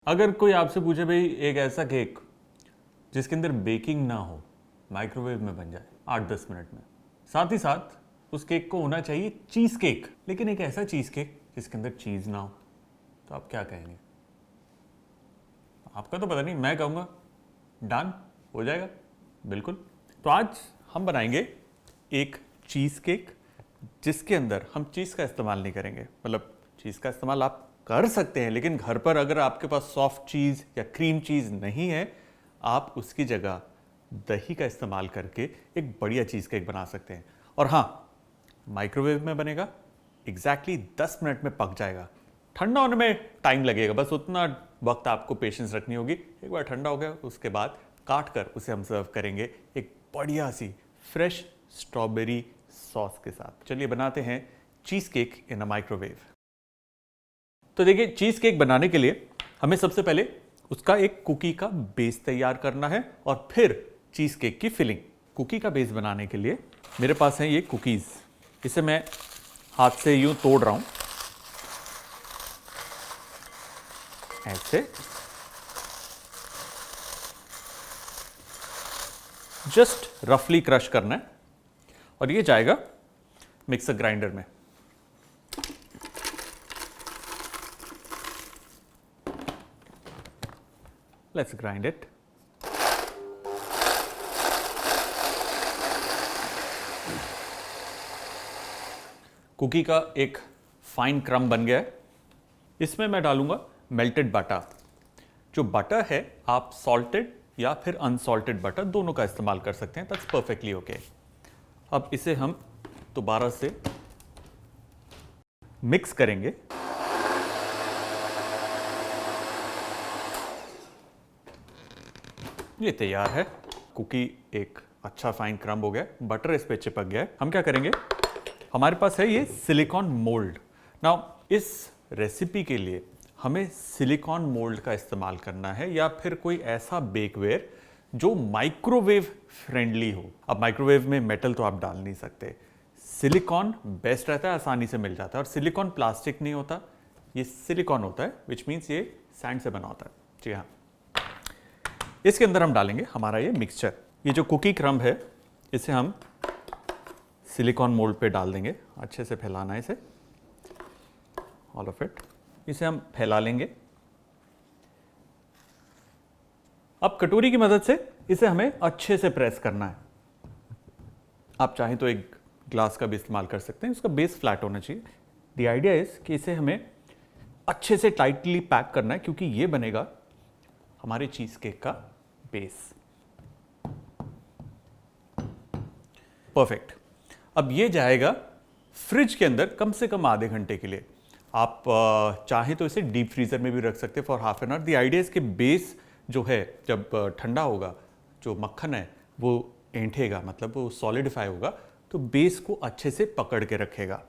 अगर कोई आपसे पूछे भाई एक ऐसा केक जिसके अंदर बेकिंग ना हो, माइक्रोवेव में बन जाए 8-10 मिनट में, साथ ही साथ उस केक को होना चाहिए चीज़ केक, लेकिन एक ऐसा चीज़ केक जिसके अंदर चीज़ ना हो, तो आप क्या कहेंगे? आपका तो पता नहीं, मैं कहूँगा डन हो जाएगा बिल्कुल। तो आज हम बनाएंगे एक चीज़ केक जिसके अंदर हम चीज़ का इस्तेमाल नहीं करेंगे। मतलब चीज़ का इस्तेमाल आप कर सकते हैं, लेकिन घर पर अगर आपके पास सॉफ्ट चीज़ या क्रीम चीज़ नहीं है, आप उसकी जगह दही का इस्तेमाल करके एक बढ़िया चीज़ केक बना सकते हैं। और हाँ, माइक्रोवेव में बनेगा, एग्जैक्टली 10 मिनट में पक जाएगा। ठंडा होने में टाइम लगेगा, बस उतना वक्त आपको पेशेंस रखनी होगी। एक बार ठंडा हो गया उसके बाद काट कर उसे हम सर्व करेंगे एक बढ़िया सी फ्रेश स्ट्रॉबेरी सॉस के साथ। चलिए बनाते हैं चीज़ केक इन अ माइक्रोवेव। तो देखिए, चीज़ केक बनाने के लिए हमें सबसे पहले उसका एक कुकी का बेस तैयार करना है और फिर चीज़ केक की फिलिंग। कुकी का बेस बनाने के लिए मेरे पास है ये कुकीज़। इसे मैं हाथ से यूं तोड़ रहा हूं, ऐसे जस्ट रफली क्रश करना है और ये जाएगा मिक्सर ग्राइंडर में। Let's grind it. कुकी का एक फाइन क्रम्ब बन गया है। इसमें मैं डालूंगा मेल्टेड बटर। जो बटर है आप सॉल्टेड या फिर अनसॉल्टेड बटर दोनों का इस्तेमाल कर सकते हैं, दैट्स परफेक्टली ओके। अब इसे हम दोबारा से मिक्स करेंगे। ये तैयार है। कुकी एक अच्छा फाइन क्रम्ब हो गया, बटर इस पे चिपक गया है। हम क्या करेंगे, हमारे पास है ये सिलिकॉन मोल्ड। नाउ इस रेसिपी के लिए हमें सिलिकॉन मोल्ड का इस्तेमाल करना है या फिर कोई ऐसा बेकवेयर जो माइक्रोवेव फ्रेंडली हो। अब माइक्रोवेव में मेटल तो आप डाल नहीं सकते, सिलिकॉन बेस्ट रहता है, आसानी से मिल जाता है। और सिलिकॉन प्लास्टिक नहीं होता, ये सिलिकॉन होता है, विच मीन्स ये सैंड से बना होता है। जी हाँ, इसके अंदर हम डालेंगे हमारा ये मिक्सचर। ये जो कुकी क्रम्ब है इसे हम सिलिकॉन मोल्ड पे डाल देंगे। अच्छे से फैलाना है इसे, ऑल ऑफ इट। इसे हम फैला लेंगे। अब कटोरी की मदद से इसे हमें अच्छे से प्रेस करना है। आप चाहें तो एक ग्लास का भी इस्तेमाल कर सकते हैं, उसका बेस फ्लैट होना चाहिए। द आइडिया इज कि इसे हमें अच्छे से टाइटली पैक करना है, क्योंकि ये बनेगा हमारे चीज केक का बेस। परफेक्ट। अब ये जाएगा फ्रिज के अंदर कम से कम आधे घंटे के लिए। आप चाहें तो इसे डीप फ्रीजर में भी रख सकते हैं for half an hour. The idea इसके बेस जो है जब ठंडा होगा, जो मक्खन है वो ऐंठेगा, मतलब वो सॉलिडिफाई होगा, तो बेस को अच्छे से पकड़ के रखेगा।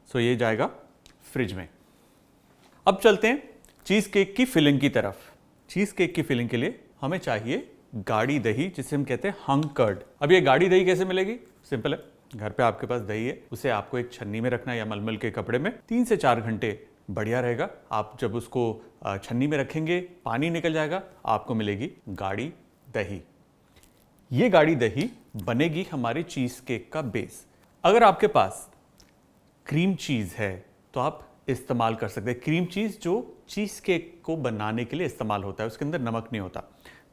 सो ये जाएगा फ्रिज में। अब चलते हैं चीज़ केक की फिलिंग की तरफ। चीज़ केक की फिलिंग के लिए हमें चाहिए गाढ़ी दही, जिसे हम कहते हैं हंग कर्ड। अब ये गाढ़ी दही कैसे मिलेगी? सिंपल है, घर पे आपके पास दही है, उसे आपको एक छन्नी में रखना है या मलमल के कपड़े में। 3 से 4 घंटे बढ़िया रहेगा। आप जब उसको छन्नी में रखेंगे, पानी निकल जाएगा, आपको मिलेगी गाढ़ी दही। ये गाढ़ी दही बनेगी हमारे चीज़ केक का बेस। अगर आपके पास क्रीम चीज़ है तो आप इस्तेमाल कर सकते हैं। क्रीम चीज़ जो चीज़ केक को बनाने के लिए इस्तेमाल होता है, उसके अंदर नमक नहीं होता।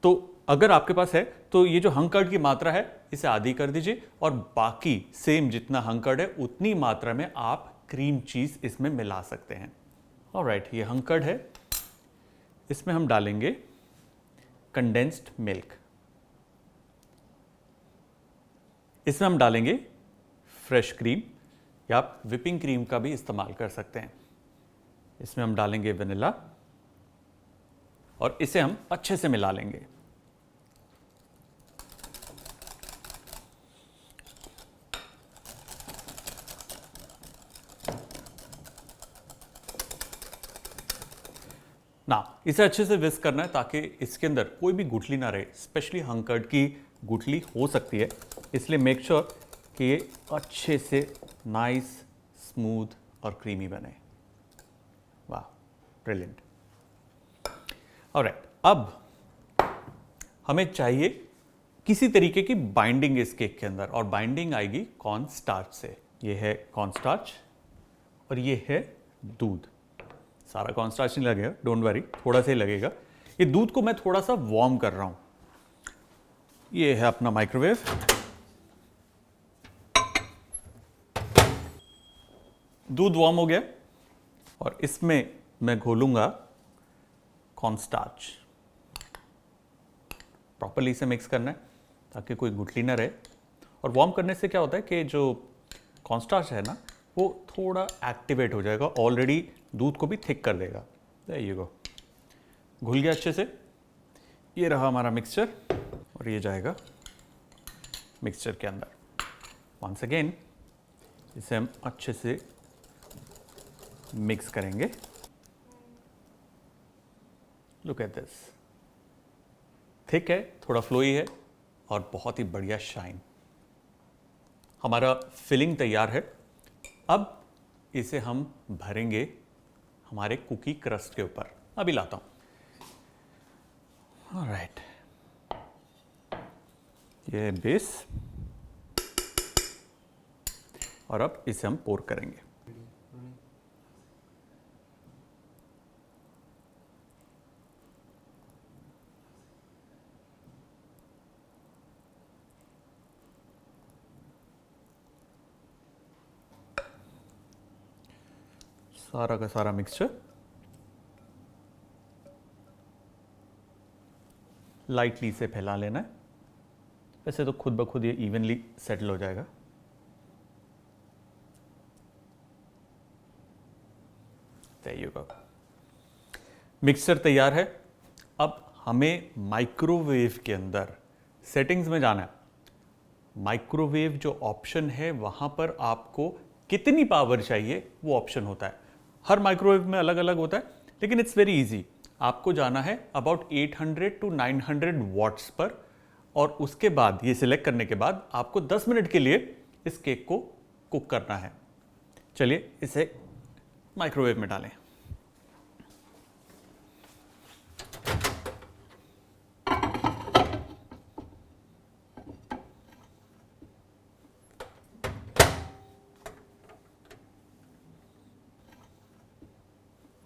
तो अगर आपके पास है तो ये जो हंग कर्ड की मात्रा है इसे आधी कर दीजिए और बाकी सेम जितना हंग कर्ड है उतनी मात्रा में आप क्रीम चीज़ इसमें मिला सकते हैं। ऑलराइट, ये हंग कर्ड है, इसमें हम डालेंगे कंडेंस्ड मिल्क। इसमें हम डालेंगे फ्रेश क्रीम या आप विपिंग क्रीम का भी इस्तेमाल कर सकते हैं। इसमें हम डालेंगे वनीला और इसे हम अच्छे से मिला लेंगे। ना इसे अच्छे से विस्क करना है ताकि इसके अंदर कोई भी गुठली ना रहे। स्पेशली हंग कर्ड की गुठली हो सकती है, इसलिए मेक श्योर कि ये अच्छे से नाइस, स्मूथ और क्रीमी बने। वाह, ब्रिलियंट। ऑलराइट, अब हमें चाहिए किसी तरीके की बाइंडिंग इस केक के अंदर, और बाइंडिंग आएगी कॉर्न स्टार्च से। ये है कॉर्न स्टार्च और ये है दूध। सारा कॉर्न स्टार्च नहीं लगेगा, डोंट वरी, थोड़ा सा ही लगेगा। ये दूध को मैं थोड़ा सा वार्म कर रहा हूं। ये है अपना माइक्रोवेव। दूध वार्म हो गया और इसमें मैं घोलूंगा कॉर्न स्टार्च। प्रॉपर्ली इसे मिक्स करना है ताकि कोई गुठली ना रहे। और वार्म करने से क्या होता है कि जो कॉर्न स्टार्च है ना, वो थोड़ा एक्टिवेट हो जाएगा, ऑलरेडी दूध को भी थिक कर देगा। देयर यू गो, घुल गया अच्छे से। ये रहा हमारा मिक्सचर और ये जाएगा मिक्सचर के अंदर। वंस अगेन इसे हम अच्छे से मिक्स करेंगे। लुक एट दिस, थिक है, थोड़ा फ्लोई है और बहुत ही बढ़िया शाइन। हमारा फिलिंग तैयार है। अब इसे हम भरेंगे हमारे कुकी क्रस्ट के ऊपर। अभी लाता हूं। ऑलराइट, ये है बेस और अब इसे हम पोर करेंगे। सारा का सारा मिक्सचर लाइटली से फैला लेना है। वैसे तो खुद ब खुद ये इवनली सेटल हो जाएगा। There you go. मिक्सचर तैयार है। अब हमें माइक्रोवेव के अंदर सेटिंग्स में जाना है। माइक्रोवेव जो ऑप्शन है वहां पर आपको कितनी पावर चाहिए वो ऑप्शन होता है। हर माइक्रोवेव में अलग अलग होता है, लेकिन इट्स वेरी इजी। आपको जाना है अबाउट 800 टू 900 वॉट्स पर, और उसके बाद ये सिलेक्ट करने के बाद आपको 10 मिनट के लिए इस केक को कुक करना है। चलिए इसे माइक्रोवेव में डालें।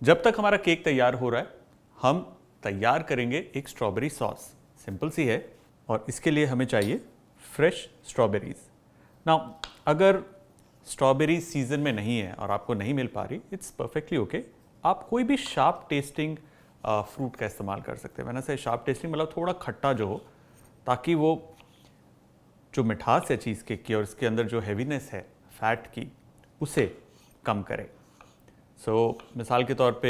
जब तक हमारा केक तैयार हो रहा है, हम तैयार करेंगे एक स्ट्रॉबेरी सॉस। सिंपल सी है, और इसके लिए हमें चाहिए फ्रेश स्ट्रॉबेरीज। नाउ अगर स्ट्रॉबेरी सीजन में नहीं है और आपको नहीं मिल पा रही, इट्स परफेक्टली ओके। आप कोई भी शार्प टेस्टिंग फ्रूट का इस्तेमाल कर सकते हैं। मैंने से शार्प टेस्टिंग मतलब थोड़ा खट्टा जो हो, ताकि वो जो मिठास है चीज़ केक की और इसके अंदर जो हैवीनेस है फैट की, उसे कम करे। मिसाल के तौर पे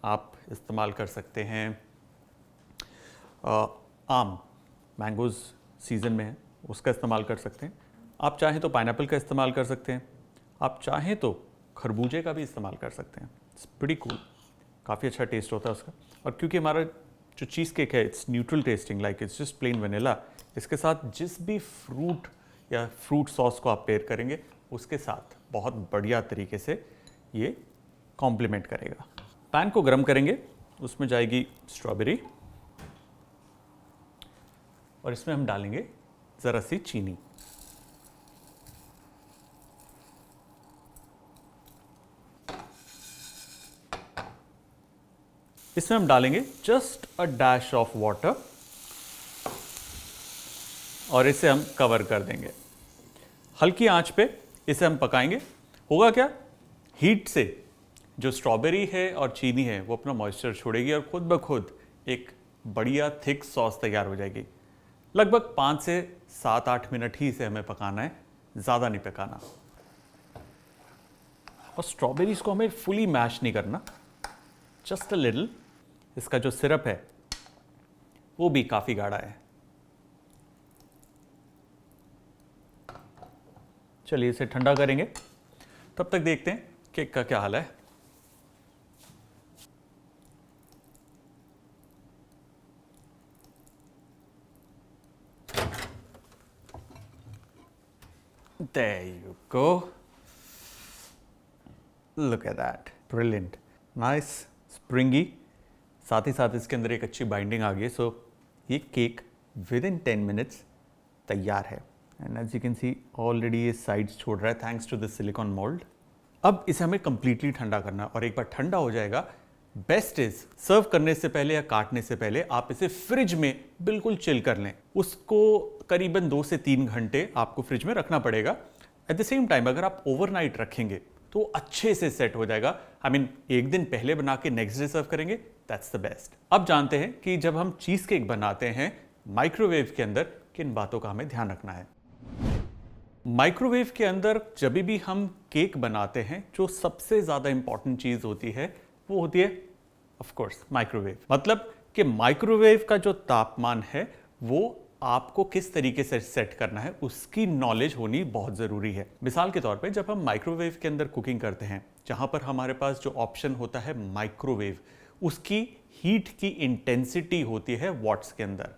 आप इस्तेमाल कर सकते हैं आम, मैंगोज़ सीज़न में है उसका इस्तेमाल कर सकते हैं। आप चाहें तो पाइनएप्पल का इस्तेमाल कर सकते हैं। आप चाहें तो खरबूजे का भी इस्तेमाल कर सकते हैं। इट्स प्रीटी कूल, काफ़ी अच्छा टेस्ट होता है उसका। और क्योंकि हमारा जो चीज़ केक है it's neutral testing, like it's just plain vanilla, इसके साथ जिस भी फ्रूट या फ्रूट सॉस को आप पेयर करेंगे उसके साथ बहुत बढ़िया तरीके से ये कॉम्प्लीमेंट करेगा। पैन को गर्म करेंगे, उसमें जाएगी स्ट्रॉबेरी और इसमें हम डालेंगे ज़रा सी चीनी। इसमें हम डालेंगे just a dash of water और इसे हम कवर कर देंगे। हल्की आंच पे इसे हम पकाएंगे। होगा क्या, हीट से जो स्ट्रॉबेरी है और चीनी है वो अपना मॉइस्चर छोड़ेगी और खुद ब खुद एक बढ़िया थिक सॉस तैयार हो जाएगी। लगभग 5 से 7-8 मिनट ही इसे हमें पकाना है, ज़्यादा नहीं पकाना। और स्ट्रॉबेरीज को हमें फुली मैश नहीं करना, जस्ट अ लिटिल। इसका जो सिरप है वो भी काफ़ी गाढ़ा है। चलिए इसे ठंडा करेंगे, तब तक देखते हैं केक का क्या हाल है। There you go. Look at that. Brilliant. Nice, springy, साथ ही साथ इसके अंदर एक अच्छी बाइंडिंग आ गई है। सो ये केक विद इन 10 मिनट्स तैयार है। And as you can see already ये साइड्स छोड़ रहा है thanks to the silicone mould. अब इसे हमें कंप्लीटली ठंडा करना है, और एक बार ठंडा हो जाएगा, बेस्ट इज सर्व करने से पहले या काटने से पहले आप इसे फ्रिज में बिल्कुल चिल कर लें। उसको करीबन 2 से 3 घंटे आपको फ्रिज में रखना पड़ेगा। एट द सेम टाइम अगर आप ओवरनाइट रखेंगे तो अच्छे से सेट हो जाएगा। एक दिन पहले बना के नेक्स्ट डे सर्व करेंगे, दैट्स द बेस्ट। अब जानते हैं कि जब हम चीज केक बनाते हैं माइक्रोवेव के अंदर किन बातों का हमें ध्यान रखना है। माइक्रोवेव के अंदर जब भी हम केक बनाते हैं, जो सबसे ज्यादा इंपॉर्टेंट चीज होती है वो होती है ऑफ कोर्स माइक्रोवेव। मतलब कि माइक्रोवेव का जो तापमान है वो आपको किस तरीके से सेट करना है उसकी नॉलेज होनी बहुत जरूरी है। मिसाल के तौर पे जब हम माइक्रोवेव के अंदर कुकिंग करते हैं, जहां पर हमारे पास जो ऑप्शन होता है माइक्रोवेव, उसकी हीट की इंटेंसिटी होती है वॉट्स के अंदर।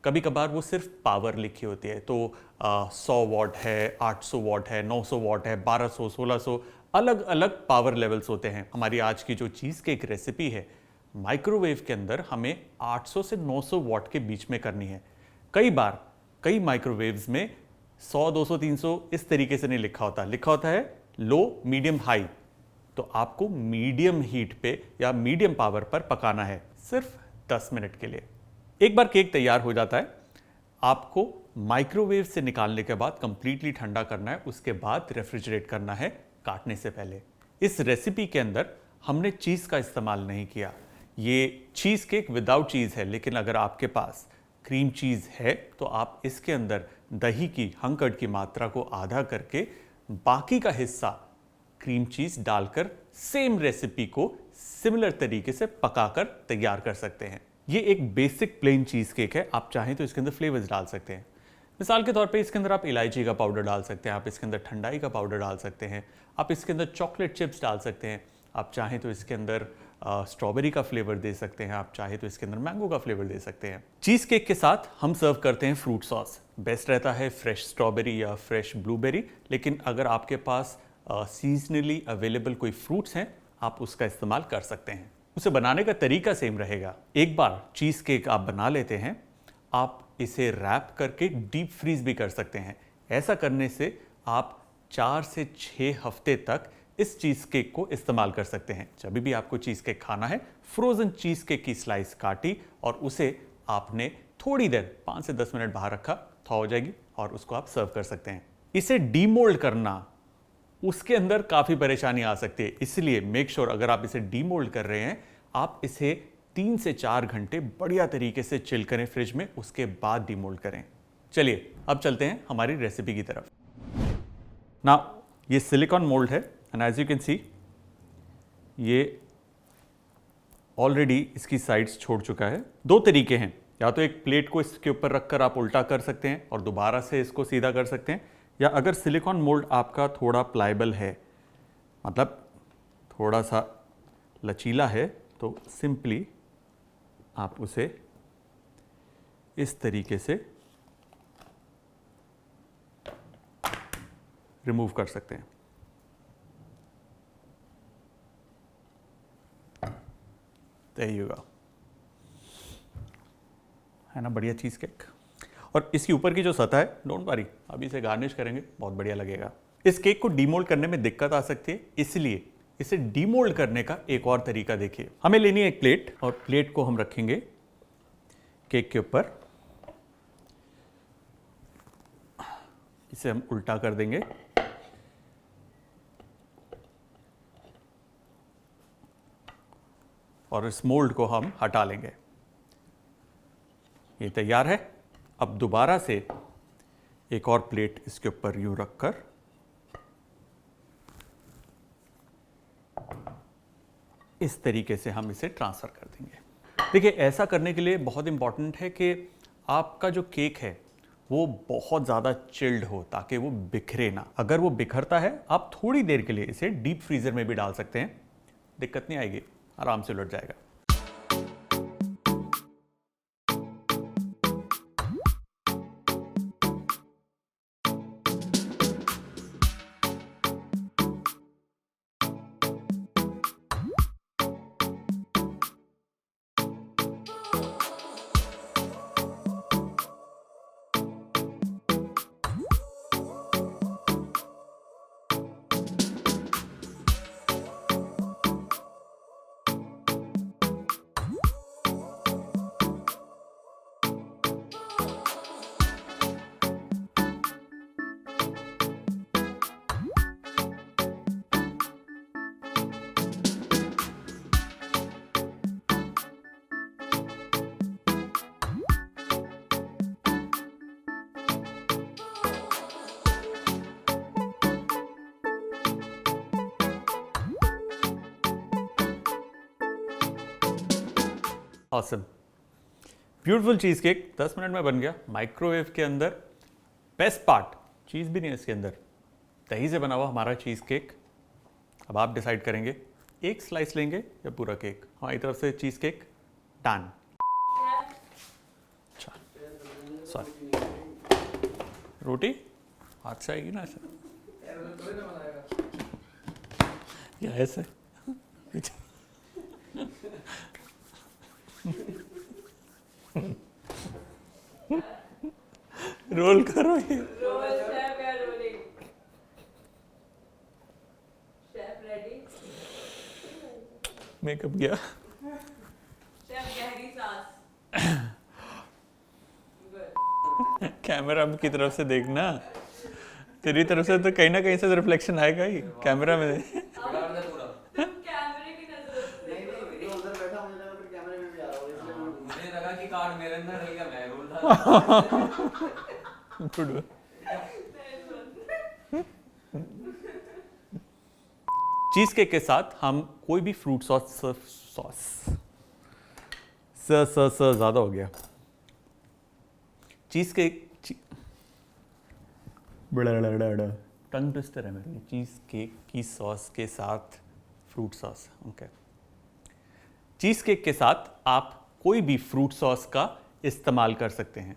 कभी कभार वो सिर्फ पावर लिखी होती है, तो 100 वॉट है, 800 वॉट है, 900 वॉट है, 1200, 1600, अलग अलग पावर लेवल्स होते हैं। हमारी आज की जो चीज़ केक रेसिपी है माइक्रोवेव के अंदर हमें 800 से 900 वॉट के बीच में करनी है। कई बार कई माइक्रोवेव्स में 100, 200, 300 इस तरीके से नहीं लिखा होता, लिखा होता है लो, मीडियम, हाई। तो आपको मीडियम हीट पे या मीडियम पावर पर पकाना है सिर्फ 10 मिनट के लिए। एक बार केक तैयार हो जाता है, आपको माइक्रोवेव से निकालने के बाद कंप्लीटली ठंडा करना है, उसके बाद रेफ्रिजरेट करना है काटने से पहले। इस रेसिपी के अंदर हमने चीज़ का इस्तेमाल नहीं किया। ये चीज़ केक विदाउट चीज़ है, लेकिन अगर आपके पास क्रीम चीज़ है तो आप इसके अंदर दही की हंकड़ की मात्रा को आधा करके बाकी का हिस्सा क्रीम चीज़ डालकर सेम रेसिपी को सिमिलर तरीके से पकाकर तैयार कर सकते हैं। ये एक बेसिक प्लेन चीज़ केक है। आप चाहें तो इसके अंदर फ्लेवर्स डाल सकते हैं। मिसाल के तौर पे इसके अंदर आप इलायची का पाउडर डाल सकते हैं, आप इसके अंदर ठंडाई का पाउडर डाल सकते हैं, आप इसके अंदर चॉकलेट चिप्स डाल सकते हैं, आप चाहें तो इसके अंदर स्ट्रॉबेरी का फ्लेवर दे सकते हैं, आप चाहें तो इसके अंदर मैंगो का फ्लेवर दे सकते हैं। चीज़ केक के साथ हम सर्व करते हैं फ्रूट सॉस। बेस्ट रहता है फ्रेश स्ट्रॉबेरी या फ्रेश ब्लूबेरी, लेकिन अगर आपके पास सीजनली अवेलेबल कोई फ्रूट्स हैं आप उसका इस्तेमाल कर सकते हैं। उसे बनाने का तरीका सेम रहेगा। एक बार चीज़ केक आप बना लेते हैं, आप इसे रैप करके डीप फ्रीज भी कर सकते हैं। ऐसा करने से आप 4 से 6 हफ्ते तक इस चीज़ केक को इस्तेमाल कर सकते हैं। जब भी आपको चीज़ केक खाना है, फ्रोजन चीज़ केक की स्लाइस काटी और उसे आपने थोड़ी देर 5 से 10 मिनट बाहर रखा, थॉ हो जाएगी और उसको आप सर्व कर सकते हैं। इसे डीमोल्ड करना, उसके अंदर काफ़ी परेशानी आ सकती है, इसलिए मेक श्योर अगर आप इसे डीमोल्ड कर रहे हैं, आप इसे 3 से 4 घंटे बढ़िया तरीके से चिल करें फ्रिज में, उसके बाद डीमोल्ड करें। चलिए अब चलते हैं हमारी रेसिपी की तरफ। ना ये सिलिकॉन मोल्ड है and as you can see ये ऑलरेडी इसकी साइड्स छोड़ चुका है। 2 तरीके हैं, या तो एक प्लेट को इसके ऊपर रखकर आप उल्टा कर सकते हैं और दोबारा से इसको सीधा कर सकते हैं, या अगर सिलिकॉन मोल्ड आपका थोड़ा प्लाइबल है, मतलब थोड़ा सा लचीला है, तो सिंपली आप उसे इस तरीके से रिमूव कर सकते हैं। There you go। है ना बढ़िया चीज़ केक। और इसके ऊपर की जो सतह है, डोंट वरी, अभी इसे गार्निश करेंगे, बहुत बढ़िया लगेगा। इस केक को डीमोल्ड करने में दिक्कत आ सकती है, इसलिए इसे डीमोल्ड करने का एक और तरीका देखिए। हमें लेनी है एक प्लेट और प्लेट को हम रखेंगे केक के ऊपर, इसे हम उल्टा कर देंगे और इस मोल्ड को हम हटा लेंगे। ये तैयार है। अब दोबारा से एक और प्लेट इसके ऊपर यूं रखकर इस तरीके से हम इसे ट्रांसफर कर देंगे। देखिए ऐसा करने के लिए बहुत इंपॉर्टेंट है कि आपका जो केक है वो बहुत ज़्यादा चिल्ड हो, ताकि वो बिखरे ना। अगर वो बिखरता है, आप थोड़ी देर के लिए इसे डीप फ्रीजर में भी डाल सकते हैं, दिक्कत नहीं आएगी, आराम से उलट जाएगा। Awesome, beautiful cheese cake 10 minute में बन गया माइक्रोवेव के अंदर। बेस्ट पार्ट, चीज़ भी नहीं है इसके अंदर, दही से बना हुआ हमारा चीज़ केक। अब आप डिसाइड करेंगे एक स्लाइस लेंगे या पूरा केक। हमारी तरफ से चीज़ केक डन। अच्छा सॉरी, रोटी हाथ से आएगी ना ऐसे या ऐसे रोल करो ये। मेकअप गया। कैमरा की तरफ से देखना, तेरी तरफ से तो कहीं ना कहीं से रिफ्लेक्शन आएगा ही कैमरा में। कार्ड मेरे अंदर डल गया, मैं रोल रहा गुड। चीज केक के साथ हम कोई भी फ्रूट सॉस ज्यादा हो गया। चीज केक टंग ट्विस्टर है मेरे। चीज केक की सॉस के साथ fruit sauce, okay. Cheese cake के साथ आप कोई भी फ्रूट सॉस का इस्तेमाल कर सकते हैं।